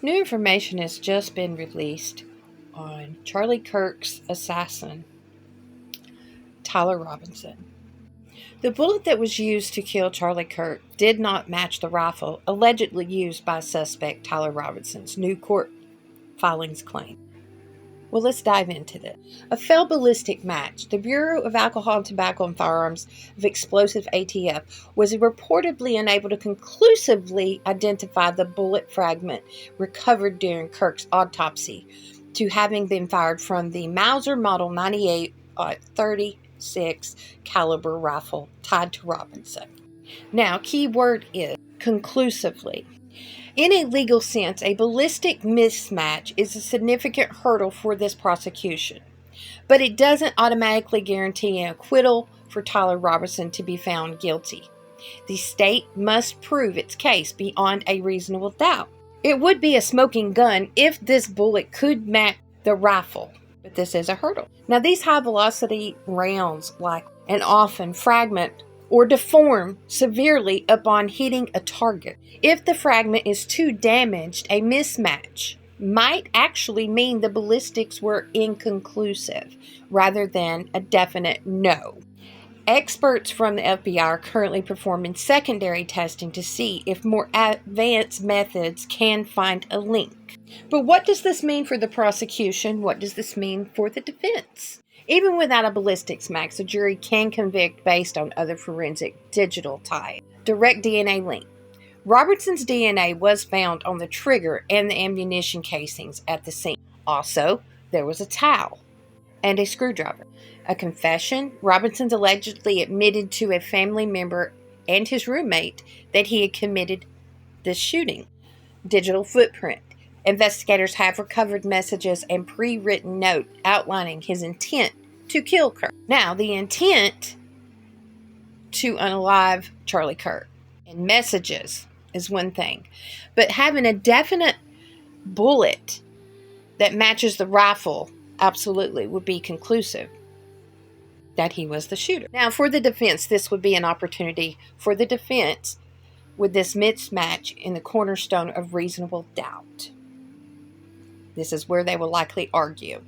New information has just been released on Charlie Kirk's assassin, Tyler Robinson. The bullet that was used to kill Charlie Kirk did not match the rifle allegedly used by suspect Tyler Robinson's new court filings claim. Well, let's dive into this. A failed ballistic match. The Bureau of Alcohol and Tobacco and Firearms of Explosive ATF was reportedly unable to conclusively identify the bullet fragment recovered during Kirk's autopsy to having been fired from the Mauser Model 98 .36 caliber rifle tied to Robinson. Now, key word is conclusively. In a legal sense, a ballistic mismatch is a significant hurdle for this prosecution, but it doesn't automatically guarantee an acquittal for Tyler Robinson to be found guilty. The state must prove its case beyond a reasonable doubt. It would be a smoking gun if this bullet could match the rifle, but this is a hurdle. Now, these high-velocity rounds often fragment or deform severely upon hitting a target. If the fragment is too damaged, a mismatch might actually mean the ballistics were inconclusive rather than a definite no. Experts from the FBI are currently performing secondary testing to see if more advanced methods can find a link. But what does this mean for the prosecution? What does this mean for the defense? Even without a ballistics match, a jury can convict based on other forensic digital type. Direct DNA link. Robertson's DNA was found on the trigger and the ammunition casings at the scene. Also, there was a towel and a screwdriver. A confession. Robinson's allegedly admitted to a family member and his roommate that he had committed this shooting. Digital footprint. Investigators have recovered messages and pre-written note outlining his intent to kill Kirk. Now, the intent to unalive Charlie Kirk and messages is one thing, but having a definite bullet that matches the rifle absolutely would be conclusive that he was the shooter. Now, for the defense, this would be an opportunity for the defense with this mismatch in the cornerstone of reasonable doubt. This is where they will likely argue.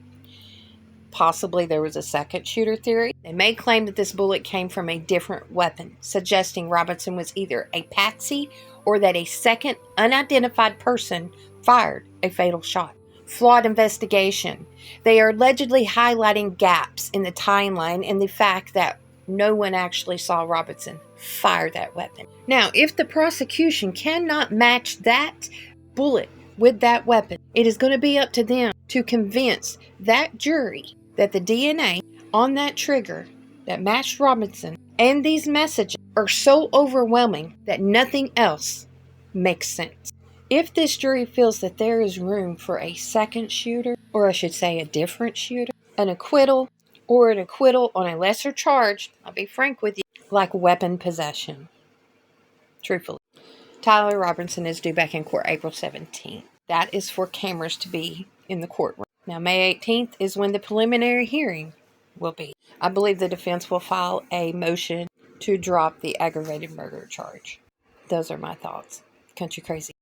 Possibly there was a second shooter theory. They may claim that this bullet came from a different weapon, suggesting Robinson was either a patsy or that a second unidentified person fired a fatal shot. Flawed investigation. They are allegedly highlighting gaps in the timeline and the fact that no one actually saw Robinson fire that weapon. Now, if the prosecution cannot match that bullet with that weapon, it is going to be up to them to convince that jury that the DNA on that trigger that matched Robinson and these messages are so overwhelming that nothing else makes sense. If this jury feels that there is room for a second shooter, or I should say a different shooter, an acquittal, or an acquittal on a lesser charge, I'll be frank with you, like weapon possession. Truthfully. Tyler Robinson is due back in court April 17th. That is for cameras to be in the courtroom. Now, May 18th is when the preliminary hearing will be. I believe the defense will file a motion to drop the aggravated murder charge. Those are my thoughts. Country crazy.